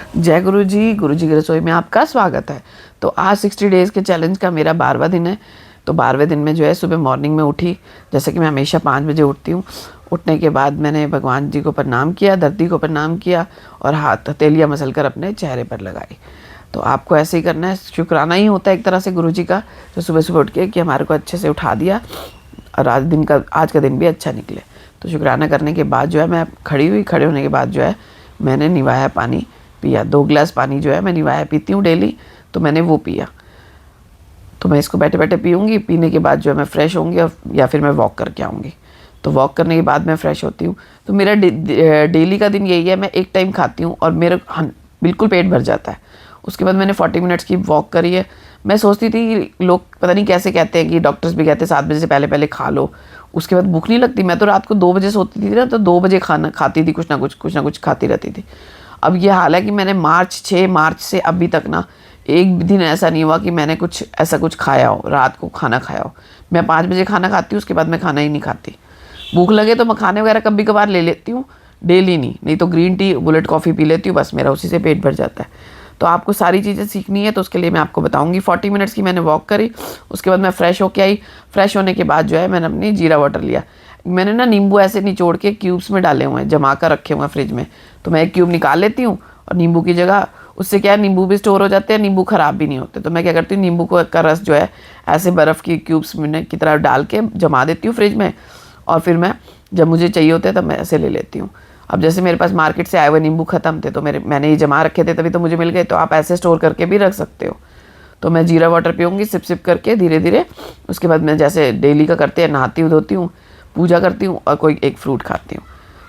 जय गुरु जी की रसोई में आपका स्वागत है। तो आज 60 डेज़ के चैलेंज का मेरा 12वां दिन है। तो 12वें दिन में जो है सुबह मॉर्निंग में उठी, जैसे कि मैं हमेशा 5 बजे उठती हूँ। उठने के बाद मैंने भगवान जी को प्रणाम किया, धरती को प्रणाम किया और हाथ हथेलियाँ मसल कर अपने चेहरे पर लगाई। तो आपको ऐसे ही करना है, शुक्राना ही होता है एक तरह से गुरु जी का, जो सुबह सुबह उठ के कि हमारे को अच्छे से उठा दिया और आज का दिन भी अच्छा निकले। तो शुक्राना करने के बाद जो है मैं खड़ी हुई, खड़े होने के बाद जो है मैंने निवाया पानी पिया। 2 गिलास पानी जो है मैं निवाया पीती हूँ डेली, तो मैंने वो पिया। तो मैं इसको बैठे बैठे पीऊँगी। पीने के बाद जो है मैं फ़्रेश होंगी और या फिर मैं वॉक करके आऊँगी। तो वॉक करने के बाद मैं फ़्रेश होती हूँ। तो मेरा डेली का दिन यही है, मैं एक टाइम खाती हूँ और मेरा बिल्कुल पेट भर जाता है। उसके बाद मैंने 40 मिनट्स की वॉक करी है। मैं सोचती थी, लोग पता नहीं कैसे कहते हैं कि डॉक्टर्स भी कहते हैं 7 बजे से पहले पहले खा लो, उसके बाद भूख नहीं लगती। मैं तो रात को 2 बजे सोती थी ना, तो 2 बजे खाना खाती थी, कुछ ना कुछ खाती रहती थी। अब ये हाल है कि मैंने 6 मार्च से अभी तक ना एक दिन ऐसा नहीं हुआ कि मैंने कुछ खाया हो, रात को खाना खाया हो। मैं 5 बजे खाना खाती हूँ, उसके बाद मैं खाना ही नहीं खाती। भूख लगे तो मखाने वगैरह कभी कभार ले लेती हूँ, डेली नहीं तो green tea bullet coffee P लेती हूँ, बस मेरा उसी से पेट भर जाता है। तो आपको सारी चीज़ें सीखनी है, तो उसके लिए मैं आपको बताऊंगी। 40 मिनट्स की मैंने वॉक करी, उसके बाद मैं फ़्रेश होके आई। फ्रेश होने के बाद जो है मैंने अपनी जीरा वाटर लिया। मैंने ना नींबू ऐसे निचोड़ के क्यूब्स में डाले हुए हैं, जमा कर रखे हुए हैं फ्रिज में। तो मैं एक क्यूब निकाल लेती हूँ और नींबू की जगह, उससे क्या है नींबू भी स्टोर हो जाते हैं, नींबू ख़राब भी नहीं होते। तो मैं क्या करती हूँ, नींबू का रस जो है ऐसे बर्फ़ की क्यूब्स में की तरह डाल के जमा देती हूँ फ्रिज में, और फिर मैं जब मुझे चाहिए होते हैं तब मैं ऐसे ले लेती हूँ। अब जैसे मेरे पास मार्केट से आए हुए नींबू ख़त्म थे, तो मैंने ये जमा रखे थे, तभी तो मुझे मिल गए। तो आप ऐसे स्टोर करके भी रख सकते हो। तो मैं जीरा वाटर पीऊँगी सिप सिप करके धीरे धीरे। उसके बाद मैं जैसे डेली का करते हैं, नहाती हूँ, धोती हूँ, पूजा करती हूँ और कोई एक फ्रूट खाती हूँ।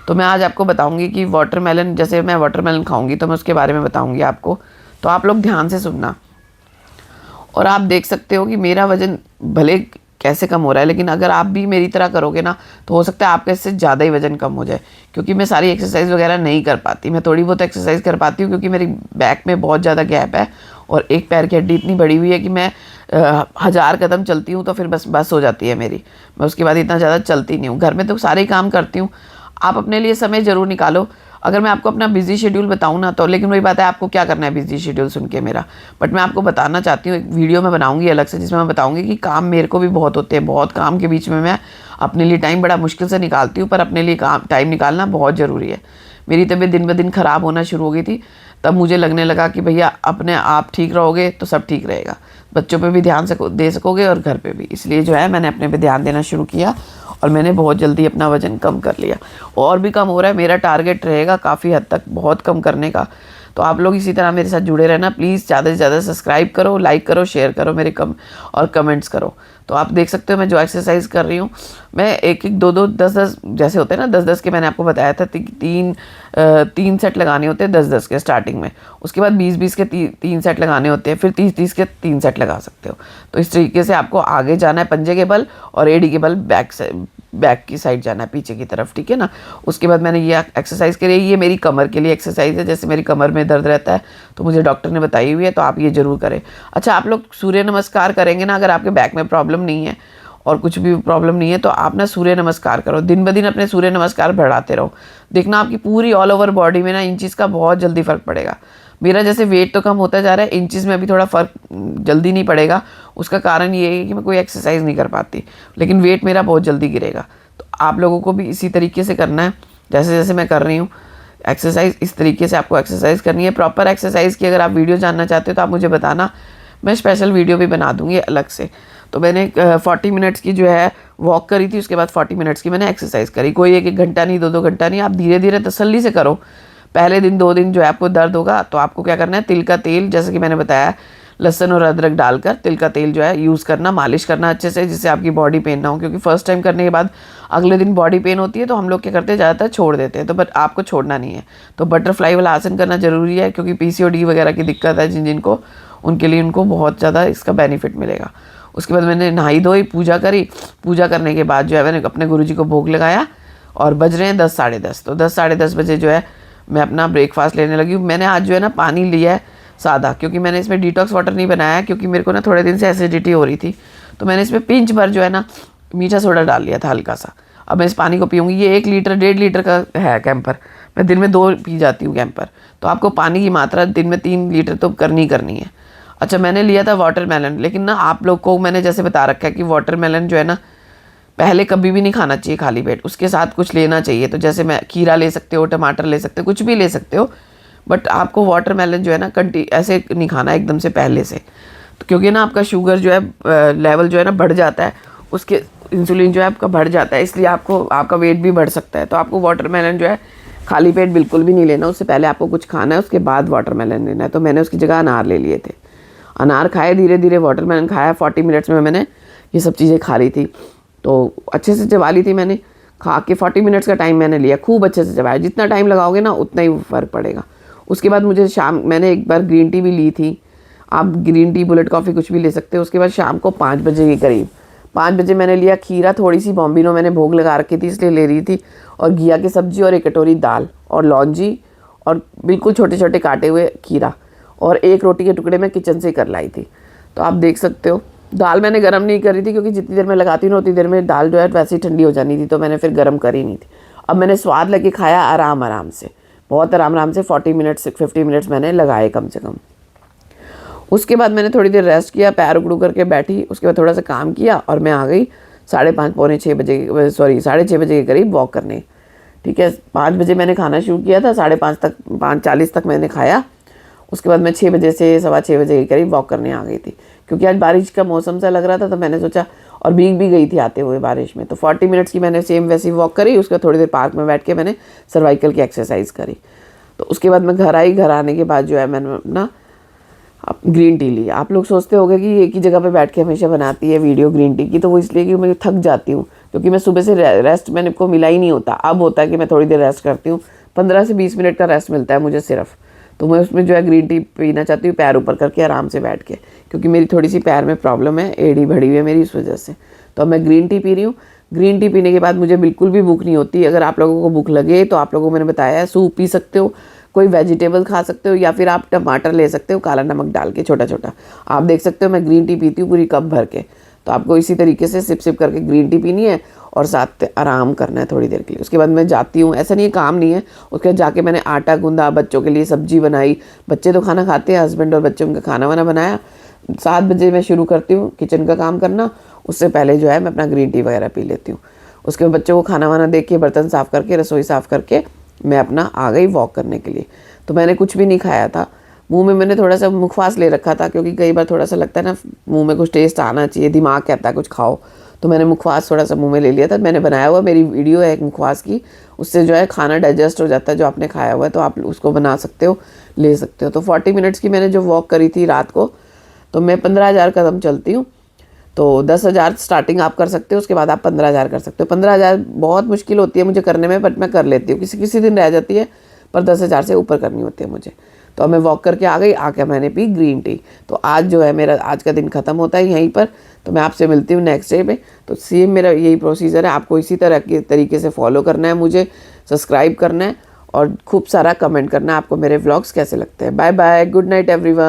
तो मैं आज आपको बताऊँगी कि वाटरमेलन, जैसे मैं वाटरमेलन खाऊँगी तो मैं उसके बारे में बताऊँगी आपको। तो आप लोग ध्यान से सुनना। और आप देख सकते हो कि मेरा वज़न भले कैसे कम हो रहा है, लेकिन अगर आप भी मेरी तरह करोगे ना, तो हो सकता है आपका इससे ज़्यादा ही वज़न कम हो जाए। क्योंकि मैं सारी एक्सरसाइज वगैरह नहीं कर पाती, मैं थोड़ी बहुत एक्सरसाइज कर पाती हूँ, क्योंकि मेरी बैक में बहुत ज़्यादा गैप है और एक पैर की हड्डी इतनी बड़ी हुई है कि मैं 1000 कदम चलती हूँ तो फिर बस हो जाती है मेरी। मैं उसके बाद इतना ज़्यादा चलती नहीं हूँ। घर में तो सारे ही काम करती हूँ। आप अपने लिए समय ज़रूर निकालो। अगर मैं आपको अपना बिज़ी शेड्यूल बताऊँ ना, तो लेकिन वही बात है, आपको क्या करना है बिज़ी शेड्यूल सुन के मेरा। बट मैं आपको बताना चाहती हूँ, एक वीडियो मैं बनाऊँगी अलग से, जिसमें मैं बताऊँगी कि काम मेरे को भी बहुत होते हैं। बहुत काम के बीच में मैं अपने लिए टाइम बड़ा मुश्किल से निकालती हूँ, पर अपने लिए टाइम निकालना बहुत ज़रूरी है। मेरी तबीयत दिन ब दिन ख़राब होना शुरू हो गई थी, तब मुझे लगने लगा कि भैया अपने आप ठीक रहोगे तो सब ठीक रहेगा। बच्चों पे भी ध्यान दे सकोगे और घर पे भी। इसलिए जो है मैंने अपने पे ध्यान देना शुरू किया और मैंने बहुत जल्दी अपना वज़न कम कर लिया। और भी कम हो रहा है, मेरा टारगेट रहेगा काफ़ी हद तक बहुत कम करने का। तो आप लोग इसी तरह मेरे साथ जुड़े रहना प्लीज़। ज़्यादा से ज़्यादा सब्सक्राइब करो, लाइक करो, शेयर करो मेरे और कमेंट्स करो। तो आप देख सकते हो मैं जो एक्सरसाइज कर रही हूँ, मैं एक 2 10 जैसे होते हैं ना, 10 के मैंने आपको बताया था। 3 सेट लगाने होते हैं 10 के स्टार्टिंग में। उसके बाद 20 के 3 सेट लगाने होते हैं, फिर 30 के 3 सेट लगा सकते हो। तो इस तरीके से आपको आगे जाना है, पंजे के बल और एड़ी के बल बैक की साइड जाना है, पीछे की तरफ, ठीक है ना। उसके बाद मैंने ये एक्सरसाइज करी है, ये मेरी कमर के लिए एक्सरसाइज है। जैसे मेरी कमर में दर्द रहता है तो मुझे डॉक्टर ने बताई हुई है, तो आप ये ज़रूर करें। अच्छा, आप लोग सूर्य नमस्कार करेंगे ना, अगर आपके बैक में प्रॉब्लम नहीं है और कुछ भी प्रॉब्लम नहीं है, तो आप ना सूर्य नमस्कार करो। दिन ब दिन अपने सूर्य नमस्कार बढ़ाते रहो। देखना आपकी पूरी ऑल ओवर बॉडी में ना इन चीज़ का बहुत जल्दी फ़र्क पड़ेगा। मेरा जैसे वेट तो कम होता जा रहा है, इंचज़ में अभी थोड़ा फ़र्क जल्दी नहीं पड़ेगा। उसका कारण ये है कि मैं कोई एक्सरसाइज नहीं कर पाती, लेकिन वेट मेरा बहुत जल्दी गिरेगा। तो आप लोगों को भी इसी तरीके से करना है, जैसे जैसे मैं कर रही हूँ एक्सरसाइज। इस तरीके से आपको एक्सरसाइज करनी है, प्रॉपर एक्सरसाइज की। अगर आप वीडियो जानना चाहते हो तो आप मुझे बताना, मैं स्पेशल वीडियो भी बना दूँगी अलग से। तो मैंने 40 मिनट्स की जो है वॉक करी थी, उसके बाद 40 मिनट्स की मैंने एक्सरसाइज करी। कोई 1 घंटा नहीं, 2 घंटा नहीं, आप धीरे धीरे तसल्ली से करो। पहले दिन 2 दिन जो है आपको दर्द होगा, तो आपको क्या करना है, तिल का तेल, जैसे कि मैंने बताया, लहसुन और अदरक डालकर तिल का तेल जो है यूज़ करना, मालिश करना अच्छे से, जिससे आपकी बॉडी पेन ना हो। क्योंकि फर्स्ट टाइम करने के बाद अगले दिन बॉडी पेन होती है, तो हम लोग क्या करते हैं, ज़्यादातर छोड़ देते हैं। तो बट आपको छोड़ना नहीं है। तो बटरफ्लाई वाला आसन करना ज़रूरी है, क्योंकि PCOD वगैरह की दिक्कत है जिनको, उनके लिए उनको बहुत ज़्यादा इसका बेनिफिट मिलेगा। उसके बाद मैंने नहाई धोई, पूजा करी। पूजा करने के बाद जो है मैंने अपने गुरुजी को भोग लगाया और बज रहे हैं 10 साढ़े 10। तो 10 साढ़े 10 बजे जो है मैं अपना ब्रेकफास्ट लेने लगी हूँ। मैंने आज जो है ना पानी लिया है सादा, क्योंकि मैंने इसमें डिटॉक्स वाटर नहीं बनाया है, क्योंकि मेरे को ना थोड़े दिन से एसिडिटी हो रही थी। तो मैंने इसमें पिंच भर जो है ना मीठा सोडा डाल लिया था, हल्का सा। अब मैं इस पानी को पीऊँगी। ये 1 लीटर 1.5 लीटर का है कैंपर। मैं दिन में 2 पी जाती हूँ कैंपर। तो आपको पानी की मात्रा दिन में 3 लीटर तो करनी ही करनी है। अच्छा, मैंने लिया था वाटरमेलन, लेकिन ना आप लोग को मैंने जैसे बता रखा है कि वाटरमेलन जो है ना पहले कभी भी नहीं खाना चाहिए खाली पेट, उसके साथ कुछ लेना चाहिए। तो जैसे मैं खीरा ले सकते हो, टमाटर ले सकते हो, कुछ भी ले सकते हो, बट आपको वाटरमेलन जो है ना ऐसे नहीं खाना एकदम से पहले से, तो क्योंकि ना आपका शुगर जो है लेवल जो है ना बढ़ जाता है, उसके इंसुलिन जो है आपका बढ़ जाता है, इसलिए आपको आपका वेट भी बढ़ सकता है। तो आपको वाटरमेलन जो है खाली पेट बिल्कुल भी नहीं लेना, उससे पहले आपको कुछ खाना है, उसके बाद वाटरमेलन लेना है। तो मैंने उसकी जगह अनार ले लिए थे, अनार खाए, धीरे धीरे वाटरमेलन खाया। 40 मिनट्स में मैंने ये सब चीज़ें खा ली थी, तो अच्छे से चबा ली थी मैंने। खा के 40 मिनट्स का टाइम मैंने लिया, खूब अच्छे से चबाया। जितना टाइम लगाओगे ना उतना ही फ़र्क पड़ेगा। उसके बाद मुझे शाम मैंने एक बार ग्रीन टी भी ली थी, आप ग्रीन टी, बुलेट कॉफ़ी कुछ भी ले सकते हो। उसके बाद शाम को 5 बजे के करीब, 5 बजे मैंने लिया खीरा, थोड़ी सी बॉम्बिनो मैंने भोग लगा रखी थी इसलिए ले रही थी, और घिया की सब्ज़ी और 1 कटोरी दाल और लौंजी और बिल्कुल छोटे छोटे काटे हुए खीरा, और 1 रोटी के टुकड़े मैं किचन से कर लाई थी। तो आप देख सकते हो, दाल मैंने गर्म नहीं करी थी क्योंकि जितनी देर मैं लगाती हूँ उतनी देर में दाल जो है वैसे ही ठंडी हो जानी थी, तो मैंने फिर गर्म करी नहीं थी। अब मैंने स्वाद लगे खाया आराम आराम से, बहुत आराम से 40 मिनट्स 50 मिनट्स मैंने लगाए कम से कम। उसके बाद मैंने थोड़ी देर रेस्ट किया, पैर उकड़ू करके बैठी, उसके बाद थोड़ा सा काम किया और मैं आ गई 5:30 पौने 6 बजे, सॉरी 6:30 बजे के करीब वॉक करने। ठीक है, 5 बजे मैंने खाना शुरू किया था, 5:30 तक 5:40 तक मैंने खाया। उसके बाद मैं 6 बजे से 6:15 बजे के करीब वॉक करने आ गई थी, क्योंकि आज बारिश का मौसम सा लग रहा था, तो मैंने सोचा, और भीग भी गई थी आते हुए बारिश में। तो 40 मिनट्स की मैंने सेम वैसी वॉक करी। उसके बाद थोड़ी देर पार्क में बैठ के मैंने सर्वाइकल की एक्सरसाइज करी। तो उसके बाद मैं घर आई, घर आने के बाद जो है मैंने ना ग्रीन टी ली। आप लोग सोचते होंगे कि एक ही जगह पे बैठ के हमेशा बनाती है वीडियो ग्रीन टी की, तो वो इसलिए कि मैं थक जाती हूँ, क्योंकि मैं सुबह से रेस्ट मैंने को मिला ही नहीं होता। अब होता है कि मैं थोड़ी देर रेस्ट करती हूँ, 15 से 20 मिनट का रेस्ट मिलता है मुझे सिर्फ। तो मैं उसमें जो है ग्रीन टी पीना चाहती हूँ, पैर ऊपर करके आराम से बैठ के, क्योंकि मेरी थोड़ी सी पैर में प्रॉब्लम है, एड़ी बढ़ी हुई है मेरी, इस वजह से। तो अब मैं ग्रीन टी पी रही हूँ। ग्रीन टी पीने के बाद मुझे बिल्कुल भी भूख नहीं होती। अगर आप लोगों को भूख लगे तो आप लोगों को मैंने बताया है, सूप पी सकते हो, कोई वेजिटेबल खा सकते हो, या फिर आप टमाटर ले सकते हो काला नमक डाल के छोटा छोटा। आप देख सकते हो मैं ग्रीन टी पीती हूँ पूरी कप भर के। तो आपको इसी तरीके से सिप सिप करके ग्रीन टी पीनी है और साथ आराम करना है थोड़ी देर के लिए। उसके बाद मैं जाती हूँ, ऐसा नहीं है काम नहीं है। उसके बाद जाके मैंने आटा गूंदा, बच्चों के लिए सब्जी बनाई। बच्चे तो खाना खाते हैं, हस्बैंड और बच्चों का खाना वाना बनाया। 7 बजे मैं शुरू करती हूँ किचन का काम करना। उससे पहले जो है मैं अपना ग्रीन टी वगैरह पी लेती हूँ। उसके बाद बच्चों को खाना वाना दे के, बर्तन साफ़ करके, रसोई साफ़ करके मैं अपना आ गई वॉक करने के लिए। तो मैंने कुछ भी नहीं खाया था, मुंह में मैंने थोड़ा सा मुखवास ले रखा था, क्योंकि कई बार थोड़ा सा लगता है ना मुंह में कुछ टेस्ट आना चाहिए, दिमाग कहता है कुछ खाओ। तो मैंने मुखवास थोड़ा सा मुंह में ले लिया था। मैंने बनाया हुआ, मेरी वीडियो है एक मुखवास की, उससे जो है खाना डाइजेस्ट हो जाता है जो आपने खाया हुआ है। तो आप उसको बना सकते हो, ले सकते हो। तो 40 मिनट्स की मैंने जो वॉक करी थी रात को, तो मैं 15,000 कदम चलती हूँ। तो 10,000 स्टार्टिंग आप कर सकते हो, उसके बाद आप 15,000 कर सकते हो। 15,000 बहुत मुश्किल होती है मुझे करने में, बट मैं कर लेती हूँ। किसी किसी दिन रह जाती है, पर 10,000 से ऊपर करनी होती है मुझे। तो अब मैं वॉक करके आ गई, आके मैंने पी ग्रीन टी। तो आज जो है मेरा आज का दिन ख़त्म होता है यहीं पर। तो मैं आपसे मिलती हूँ नेक्स्ट डे पे। तो सेम मेरा यही प्रोसीजर है, आपको इसी तरह के तरीके से फॉलो करना है, मुझे सब्सक्राइब करना है और खूब सारा कमेंट करना है आपको मेरे व्लॉग्स कैसे लगते हैं। Bye bye, good night everyone.